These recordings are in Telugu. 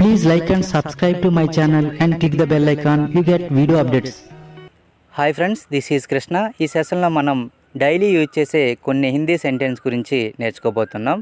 Please like and subscribe to my channel and click the bell icon. You get video updates. Hi friends, this is Krishna. ఈ సెషన్లో మనం డైలీ యూజ్ చేసే కొన్ని హిందీ సెంటెన్స్ గురించి నేర్చుకోబోతున్నాం.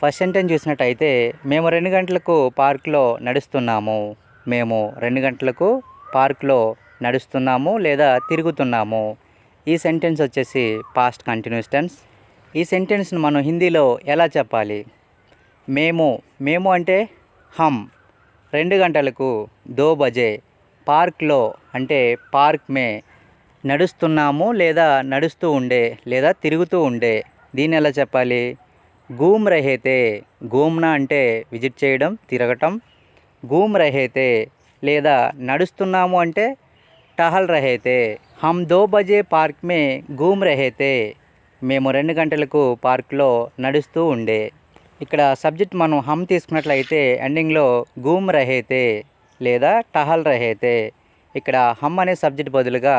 ఫస్ట్ సెంటెన్స్ చూసినట్టయితే, మేము 2 గంటలకు పార్క్లో నడుస్తున్నాము. మేము 2 గంటలకు పార్క్లో నడుస్తున్నాము లేదా తిరుగుతున్నాము. ఈ సెంటెన్స్ వచ్చేసి పాస్ట్ కంటిన్యూస్ టెన్స్. ఈ సెంటెన్స్ను మనం హిందీలో ఎలా చెప్పాలి? మేము అంటే హమ్. 2 గంటలకు 2 బజే. పార్క్లో అంటే పార్క్ మే. నడుస్తున్నాము లేదా నడుస్తూ ఉండే లేదా తిరుగుతూ ఉండే. దీన్ని ఎలా చెప్పాలి? గూమ్ రహేతే. గూమ్నా అంటే విజిట్ చేయడం, తిరగటం. గూమ్ రహేతే లేదా నడుస్తున్నాము అంటే టహల్ రహేతే. హమ్ 2 బజే పార్క్ మే గూమ్ రహేతే. మేము 2 గంటలకు పార్క్లో నడుస్తూ ఉండే. ఇక్కడ సబ్జెక్ట్ మనం హమ్ తీసుకున్నట్లయితే ఎండింగ్లో గూమ్ రహేతే లేదా టహల్ రహేతే. ఇక్కడ హమ్ అనే సబ్జెక్ట్ బదులుగా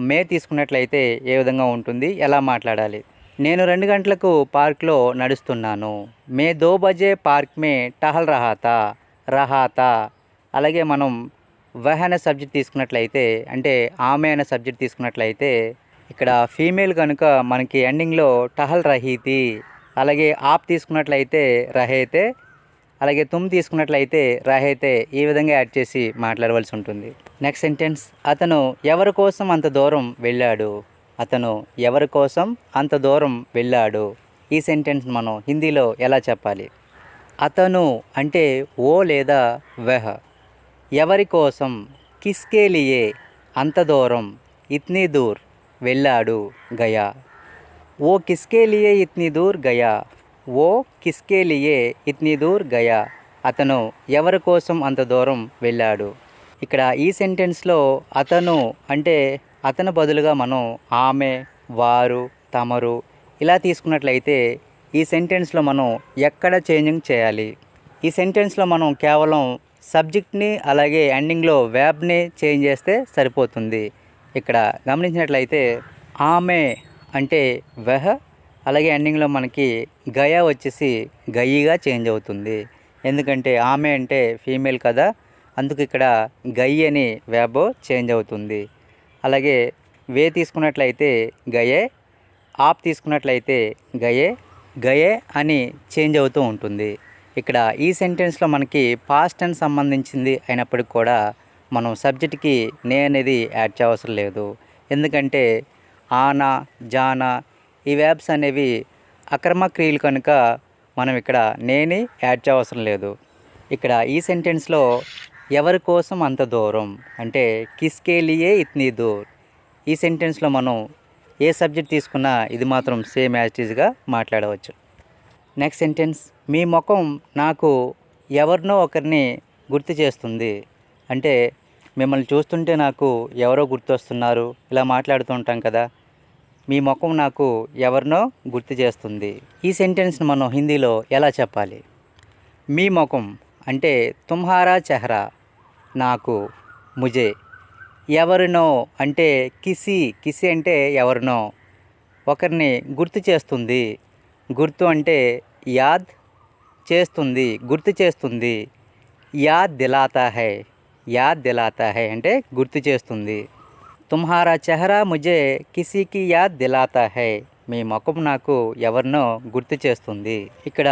మే తీసుకున్నట్లయితే ఏ విధంగా ఉంటుంది, ఎలా మాట్లాడాలి? నేను 2 గంటలకు పార్క్లో నడుస్తున్నాను. మే 2 బజే పార్క్ మే టహల్ రహాతా. అలాగే మనం వహ్ అనే సబ్జెక్ట్ తీసుకున్నట్లయితే అంటే ఆమె అనే సబ్జెక్ట్ తీసుకున్నట్లయితే ఇక్కడ ఫీమేల్ కనుక మనకి ఎండింగ్లో టహల్ రహీతి. అలాగే ఆప్ తీసుకున్నట్లయితే రహేతే. అలాగే తుమ్ తీసుకున్నట్లయితే రహేతే. ఈ విధంగా యాడ్ చేసి మాట్లాడవలసి ఉంటుంది. నెక్స్ట్ సెంటెన్స్, అతను ఎవరి కోసం అంత దూరం వెళ్ళాడు. అతను ఎవరి కోసం అంత దూరం వెళ్ళాడు. ఈ సెంటెన్స్ మనం హిందీలో ఎలా చెప్పాలి? అతను అంటే ఓ లేదా వెహ్. ఎవరి కోసం కిస్కే లియే అంత దూరం. ఇత్నీ దూర్ వెళ్ళాడు, గయా. वो किसके लिए इतनी दूर गया. वो किसके लिए इतनी दूर गया. అతను ఎవరి కోసం అంత దూరం వెళ్ళాడు. ఇక్కడ ఈ సెంటెన్స్లో అతను అంటే అతను బదులుగా మనం ఆమె, వారు, తమరు ఇలా తీసుకున్నట్లయితే ఈ సెంటెన్స్లో మనం ఎక్కడ చేంజింగ్ చేయాలి? ఈ సెంటెన్స్లో మనం కేవలం సబ్జెక్ట్ని అలాగే ఎండింగ్లో వెర్బ్ని చేంజ్ చేస్తే సరిపోతుంది. ఇక్కడ గమనించినట్లయితే ఆమె అంటే వెహ్, అలాగే ఎండింగ్లో మనకి గయా వచ్చేసి గయిగా చేంజ్ అవుతుంది. ఎందుకంటే ఆమె అంటే ఫీమేల్ కదా, అందుకు ఇక్కడ గయి అని వెర్బ్ చేంజ్ అవుతుంది. అలాగే వే తీసుకున్నట్లయితే గయే, ఆప్ తీసుకున్నట్లయితే గయే అని చేంజ్ అవుతూ ఉంటుంది. ఇక్కడ ఈ సెంటెన్స్లో మనకి పాస్ట్ టెన్స్ సంబంధించింది అయినప్పటికి కూడా మనం సబ్జెక్ట్కి నే అనేది యాడ్ చేయవసరం లేదు. ఎందుకంటే ఆనా, జానా ఈ వెర్బ్స్ అనేవి అక్రమ క్రియలు కనుక మనం ఇక్కడ నేని యాడ్ చేయవసరం లేదు. ఇక్కడ ఈ సెంటెన్స్లో ఎవరి కోసం అంత దూరం అంటే కిస్కే లియే ఇత్నీ దూర్. ఈ సెంటెన్స్లో మనం ఏ సబ్జెక్ట్ తీసుకున్నా ఇది మాత్రం సేమ్ యాజ్ ఈజ్గా మాట్లాడవచ్చు. నెక్స్ట్ సెంటెన్స్, మీ ముఖం నాకు ఎవరినో ఒకరిని గుర్తు చేస్తుంది. అంటే మిమ్మల్ని చూస్తుంటే నాకు ఎవరో గుర్తొస్తున్నారు ఇలా మాట్లాడుతూ ఉంటాం కదా. మీ ముఖం నాకు ఎవరినో గుర్తు చేస్తుంది. ఈ సెంటెన్స్ని మనం హిందీలో ఎలా చెప్పాలి? మీ ముఖం అంటే తుమ్హారా చెహరా, నాకు, ముజే. ఎవరినో అంటే కిసి అంటే ఎవరినో ఒకరిని గుర్తు చేస్తుంది. గుర్తు అంటే యాద్ చేస్తుంది, గుర్తు చేస్తుంది. యాద్ దిలాతా హై అంటే గుర్తు చేస్తుంది. తుమ్హారా చెహరా ముజే కిసీకి యాద్ దిలాతా హై. మీ ముఖం నాకు ఎవరినో గుర్తు చేస్తుంది. ఇక్కడ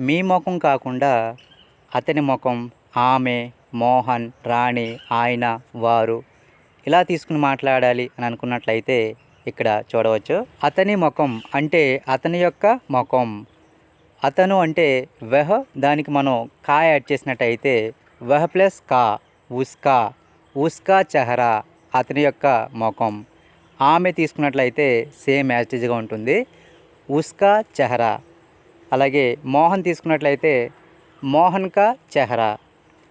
మీ ముఖం కాకుండా అతని ముఖం, ఆమె, మోహన్, రాణి, ఆయన, వారు ఇలా తీసుకుని మాట్లాడాలి అని అనుకున్నట్లయితే ఇక్కడ చూడవచ్చు. అతని ముఖం అంటే అతని యొక్క ముఖం. అతను అంటే వెహ్, దానికి మనం కా యాడ్ చేసినట్టయితే వెహ్ ప్లస్ కా, ఉస్కా చెహరా అతని యొక్క ముఖం. ఆమె తీసుకున్నట్లయితే సేమ్ యాస్టిజ్గా ఉంటుంది, ఉస్కా చెహరా. అలాగే మోహన్ తీసుకున్నట్లయితే మోహన్ కా చెహరా.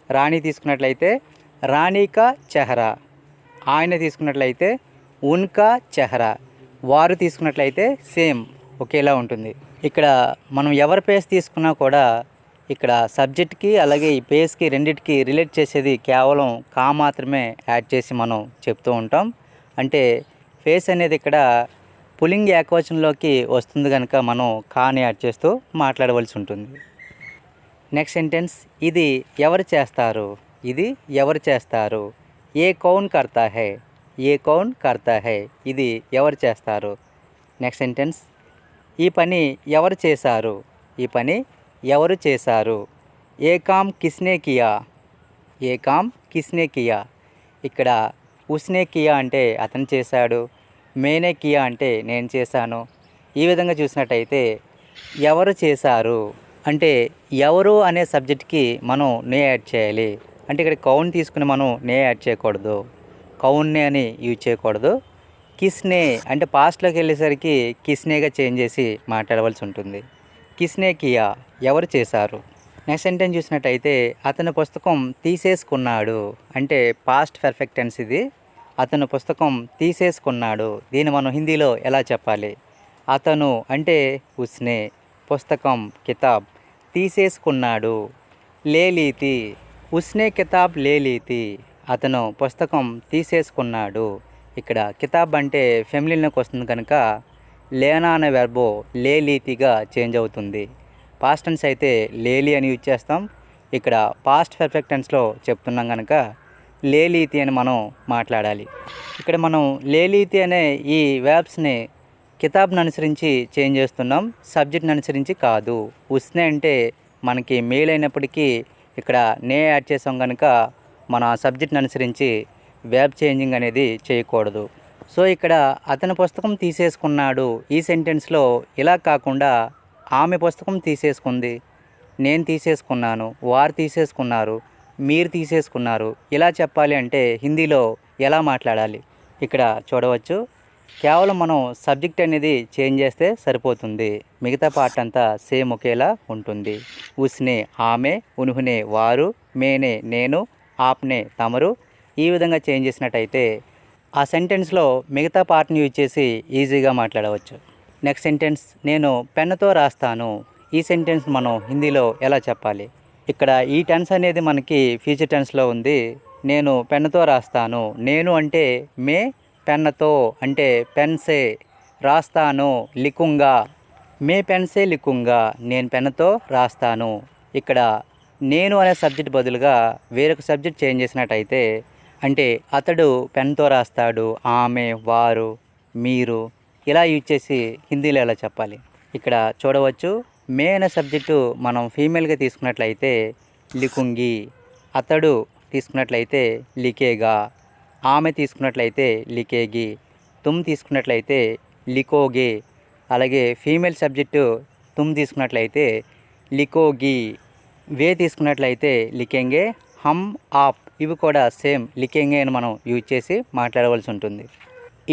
రాణి తీసుకున్నట్లయితే రాణి కా చెహరా. ఆయన తీసుకున్నట్లయితే ఉన్కా చెహరా. వారు తీసుకున్నట్లయితే సేమ్ ఒకేలా ఉంటుంది. ఇక్కడ మనం ఎవరి పేస్ తీసుకున్నా కూడా ఇక్కడ సబ్జెక్ట్కి అలాగే ఈ పేస్కి రెండింటికి రిలేట్ చేసేది కేవలం కా మాత్రమే యాడ్ చేసి మనం చెప్తూ ఉంటాం. అంటే ఫేస్ అనేది ఇక్కడ పుల్లింగ్ ఏకవచనంలోకి వస్తుంది కనుక మనం కాని యాడ్ చేస్తూ మాట్లాడవలసి ఉంటుంది. నెక్స్ట్ సెంటెన్స్, ఇది ఎవరు చేస్తారు, ఇది ఎవరు చేస్తారు. ఏ కౌన్ కర్తా హై, ఏ కౌన్ కర్తా హై, ఇది ఎవరు చేస్తారు. నెక్స్ట్ సెంటెన్స్, ఈ పని ఎవరు చేశారు, ఈ పని ఎవరు చేశారు. ఏ కామ్ కిస్నే కియా, ఏ కామ్ కిస్నే కియా. ఇక్కడ ఉస్నే కియా అంటే అతను చేశాడు, మేనే కియా అంటే నేను చేశాను. ఈ విధంగా చూసినట్టయితే ఎవరు చేశారు అంటే ఎవరు అనే సబ్జెక్ట్కి మనం నే యాడ్ చేయాలి. అంటే ఇక్కడ కౌన్ తీసుకుని మనం నే యాడ్ చేయకూడదు, కౌన్నే అని యూజ్ చేయకూడదు. కిస్నే అంటే పాస్ట్లోకి వెళ్ళేసరికి కిస్నేగా చేంజ్ చేసి మాట్లాడవలసి ఉంటుంది. కిస్నే కియా ఎవరు చేశారు. నెక్స్ట్ సెంటెన్స్ చూసినట్టయితే అతను పుస్తకం తీసేసుకున్నాడు అంటే పాస్ట్ పర్ఫెక్ట్ టెన్స్ ఇది. అతను పుస్తకం తీసేసుకున్నాడు, దీన్ని మనం హిందీలో ఎలా చెప్పాలి. అతను అంటే ఉస్నే, పుస్తకం కితాబ్, తీసేసుకున్నాడు లే లీతి, ఉస్నే కితాబ్ లే లీతి, అతను పుస్తకం తీసేసుకున్నాడు. ఇక్కడ కితాబ్ అంటే ఫెమిలిన్లోకి వస్తుంది కనుక లేనా అనే వెర్బో లే లీతిగా చేంజ్ అవుతుంది. పాస్ట్ టెన్స్ అయితే లేలి అని యూజ్ చేస్తాం. ఇక్కడ పాస్ట్ పర్ఫెక్ట్ టెన్స్లో చెప్తున్నాం కనుక లేలీతి అని మనం మాట్లాడాలి. ఇక్కడ మనం లేలీతి అనే ఈ వెర్బ్స్ని కితాబ్ను అనుసరించి చేంజ్ చేస్తున్నాం, సబ్జెక్ట్ని అనుసరించి కాదు. ఉస్నే అంటే మనకి మేల్ అయినప్పటికీ ఇక్కడ నే యాడ్ చేసాం కనుక మన సబ్జెక్ట్ని అనుసరించి వెర్బ్ చేంజింగ్ అనేది చేయకూడదు. సో ఇక్కడ అతని పుస్తకం తీసేసుకున్నాడు ఈ సెంటెన్స్లో ఇలా కాకుండా ఆమె పుస్తకం తీసేసుకుంది, నేను తీసేసుకున్నాను, వారు తీసేసుకున్నారు, మీరు తీసేసుకున్నారు, ఇలా చెప్పాలి అంటే హిందీలో ఎలా మాట్లాడాలి. ఇక్కడ చూడవచ్చు, కేవలం మనం సబ్జెక్ట్ అనేది చేంజ్ చేస్తే సరిపోతుంది, మిగతా పార్ట్ అంతా సేమ్ ఒకేలా ఉంటుంది. ఉస్నే ఆమె, ఉన్హునే వారు, మేనే నేను, ఆప్నే తమరు, ఈ విధంగా చేంజ్ చేసినట్టయితే ఆ సెంటెన్స్లో మిగతా పార్ట్ని యూజ్ చేసి ఈజీగా మాట్లాడవచ్చు. నెక్స్ట్ సెంటెన్స్, నేను పెన్నుతో రాస్తాను. ఈ సెంటెన్స్ మనం హిందీలో ఎలా చెప్పాలి. ఇక్కడ ఈ టెన్స్ అనేది మనకి ఫ్యూచర్ టెన్స్లో ఉంది. నేను పెన్నుతో రాస్తాను, నేను అంటే మే, పెన్నుతో అంటే పెన్సే, రాస్తాను లిఖుంగా, మే పెన్సే లిఖుంగా, నేను పెన్నుతో రాస్తాను. ఇక్కడ నేను అనే సబ్జెక్ట్ బదులుగా వేరొక సబ్జెక్ట్ చేంజ్ చేసినట్టయితే అంటే అతడు పెన్తో రాస్తాడు, ఆమె, వారు, మీరు, ఇలా యూజ్ చేసి హిందీలో ఎలా చెప్పాలి. ఇక్కడ చూడవచ్చు, మే అనే సబ్జెక్టు మనం ఫీమేల్గా తీసుకున్నట్లయితే లిఖుంగి, అతడు తీసుకున్నట్లయితే లిఖేగా, ఆమె తీసుకున్నట్లయితే లిఖేగి, తుమ్ తీసుకున్నట్లయితే లిఖోగే, అలాగే ఫీమేల్ సబ్జెక్టు తుమ్ తీసుకున్నట్లయితే లిఖోగి, వే తీసుకున్నట్లయితే లిఖేంగే, హమ్, ఆప్, ఇవి కూడా సేమ్ లిఖేంగే అని మనం యూజ్ చేసి మాట్లాడవలసి ఉంటుంది.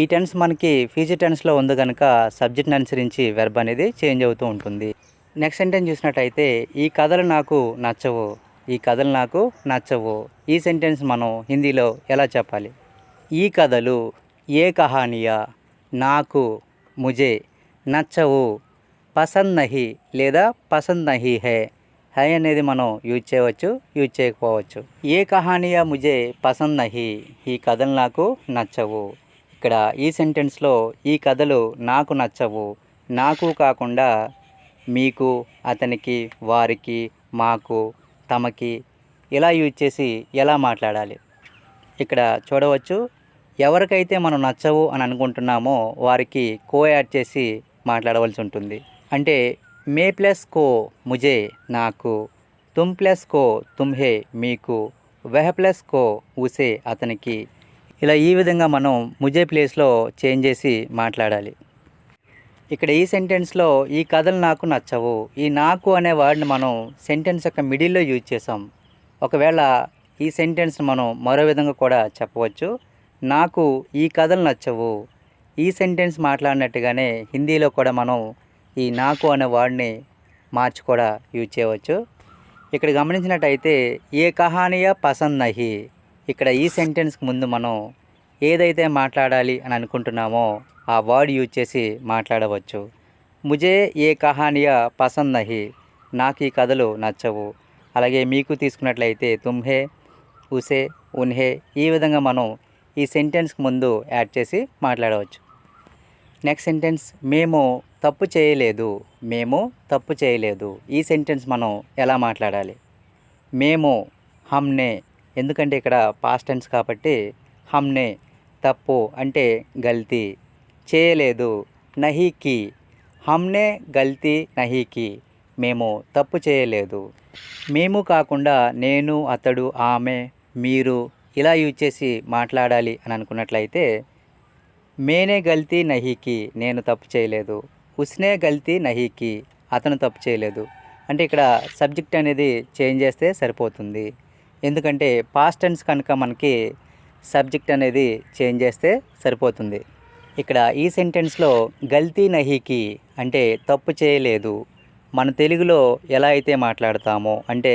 ఈ టెన్స్ మనకి ఫ్యూచర్ టెన్స్లో ఉంది కనుక సబ్జెక్ట్ని అనుసరించి వెర్బ్ అనేది చేంజ్ అవుతూ ఉంటుంది. నెక్స్ట్ సెంటెన్స్ చూసినట్టయితే ఈ కథలు నాకు నచ్చవు, ఈ కథలు నాకు నచ్చవు. ఈ సెంటెన్స్ మనం హిందీలో ఎలా చెప్పాలి. ఈ కథలు ఏ కహానియా, నాకు, ముజే, నచ్చవు, పసంద్ నహీ లేదా పసంద్ నహీ హై, హై అనేది మనం యూజ్ చేయవచ్చు, యూజ్ చేయకపోవచ్చు. ఏ కహానియా ముజే పసంద్ నహీ, ఈ కథలు నాకు నచ్చవు. ఇక్కడ ఈ సెంటెన్స్లో ఈ కథలు నాకు నచ్చవు, నాకు కాకుండా మీకు, అతనికి, వారికి, మాకు, తమకి, ఇలా యూజ్ చేసి ఎలా మాట్లాడాలి. ఇక్కడ చూడవచ్చు, ఎవరికైతే మనం నచ్చవు అని అనుకుంటున్నామో వారికి కో యాడ్ చేసి మాట్లాడవలసి ఉంటుంది. అంటే మే ప్లస్ కో ముజే నాకు, తుమ్ ప్లస్ కో తుమ్హే మీకు, వహ ప్లస్ కో ఉసే అతనికి, ఇలా ఈ విధంగా మనం ముజే ప్లేస్లో చేంజ్ చేసి మాట్లాడాలి. ఇక్కడ ఈ సెంటెన్స్లో ఈ కథలు నాకు నచ్చవు, ఈ నాకు అనే వర్డ్ని మనం సెంటెన్స్ యొక్క మిడిల్లో యూజ్ చేసాం. ఒకవేళ ఈ సెంటెన్స్ మనం మరో విధంగా కూడా చెప్పవచ్చు, నాకు ఈ కథలు నచ్చవు. ఈ సెంటెన్స్ మాట్లాడినట్టుగానే హిందీలో కూడా మనం ఈ నాకు అనే వర్డ్ని మార్చి కూడా యూజ్ చేయవచ్చు. ఇక్కడ గమనించినట్టయితే ఏ కహానియా పసంద్ నహీ, ఇక్కడ ఈ సెంటెన్స్కి ముందు మనం ఏదైతే మాట్లాడాలి అని అనుకుంటున్నామో ఆ వర్డ్ యూజ్ చేసి మాట్లాడవచ్చు. ముజే ఏ కహానియా పసంద్ నహీ, నాకు ఈ కథలు నచ్చవు. అలాగే మీకు తీసుకున్నట్లయితే తుమ్హే, ఉసే, ఉన్హే, ఈ విధంగా మనం ఈ సెంటెన్స్కి ముందు యాడ్ చేసి మాట్లాడవచ్చు. నెక్స్ట్ సెంటెన్స్, మేము తప్పు చేయలేదు, మేము తప్పు చేయలేదు. ఈ సెంటెన్స్ మనం ఎలా మాట్లాడాలి? మేము హమ్నే, ఎందుకంటే ఇక్కడ పాస్ట్ టెన్స్ కాబట్టి హమ్నే తప్పు అంటే గల్తీ, చేయలేదు నహీ కీ, హమ్నే గల్తీ నహీ కీ, మేము తప్పు చేయలేదు. మేము కాకుండా నేను, అతడు, ఆమె, మీరు ఇలా యూజ్ చేసి మాట్లాడాలి అని అనుకున్నట్లయితే మేనే గల్తీ నహీ కీ, నేను తప్పు చేయలేదు. ఉస్నే గల్తీ నహీ కీ, అతను తప్పు చేయలేదు. అంటే ఇక్కడ సబ్జెక్ట్ అనేది చేంజ్ చేస్తే సరిపోతుంది. ఎందుకంటే పాస్ట్ టెన్స్ కనుక మనకి సబ్జెక్ట్ అనేది చేంజ్ చేస్తే సరిపోతుంది. ఇక్కడ ఈ సెంటెన్స్లో గల్తీ నహీ కీ అంటే తప్పు చేయలేదు మన తెలుగులో ఎలా అయితే మాట్లాడతామో, అంటే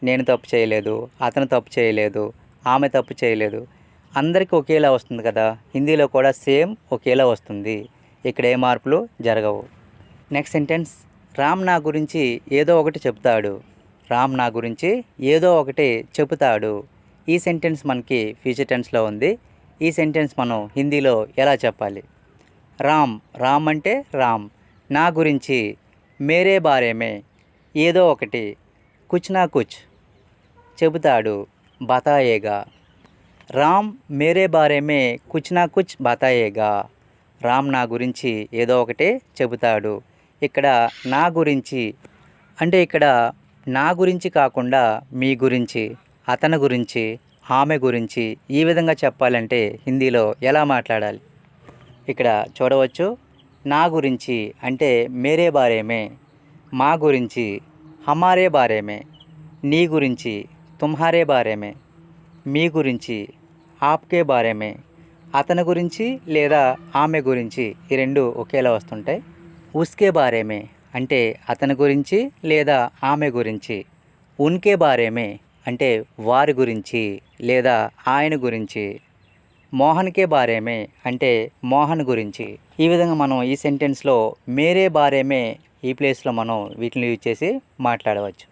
నేను తప్పు చేయలేదు, అతను తప్పు చేయలేదు, ఆమె తప్పు చేయలేదు, అందరికీ ఒకేలా వస్తుంది కదా. హిందీలో కూడా సేమ్ ఒకేలా వస్తుంది. ఇక్కడ ఏ మార్పులు జరగవు. నెక్స్ట్ సెంటెన్స్, రామ్ నా గురించి ఏదో ఒకటి చెప్తాడు. రామ్ నా గురించి ఏదో ఒకటి చెబుతాడు. ఈ సెంటెన్స్ మనకి ఫ్యూచర్ టెన్స్లో ఉంది. ఈ సెంటెన్స్ మనం హిందీలో ఎలా చెప్పాలి? రామ్, రామ్ అంటే రామ్, నా గురించి మేరే బారేమే, ఏదో ఒకటి, కుచ్ నా కుచ్ చెబుతాడు, బతాయేగా. రామ్ మేరే బారేమే కుచ్ నా కుచ్ బతాయేగా. రామ్ నా గురించి ఏదో ఒకటి చెబుతాడు. ఇక్కడ నా గురించి అంటే ఇక్కడ నా గురించి కాకుండా మీ గురించి, అతని గురించి, ఆమె గురించి ఈ విధంగా చెప్పాలంటే హిందీలో ఎలా మాట్లాడాలి? ఇక్కడ చూడవచ్చు, నా గురించి అంటే మేరే బారేమే, మా గురించి హమారే బారేమే, నీ గురించి తుమ్హారే బారేమే, మీ గురించి ఆప్కే బారేమే, అతని గురించి లేదా ఆమె గురించి ఈ రెండు ఒకేలా వస్తుంటాయి. ఉస్కే బారేమే అంటే అతని గురించి లేదా ఆమె గురించి, ఉన్కే బారేమే అంటే వారి గురించి లేదా ఆయన గురించి, మోహన్కే బారేమే అంటే మోహన్ గురించి. ఈ విధంగా మనం ఈ సెంటెన్స్లో మేరే బారేమే ఈ ప్లేస్లో మనం వీటిని యూజ్ చేసి మాట్లాడవచ్చు.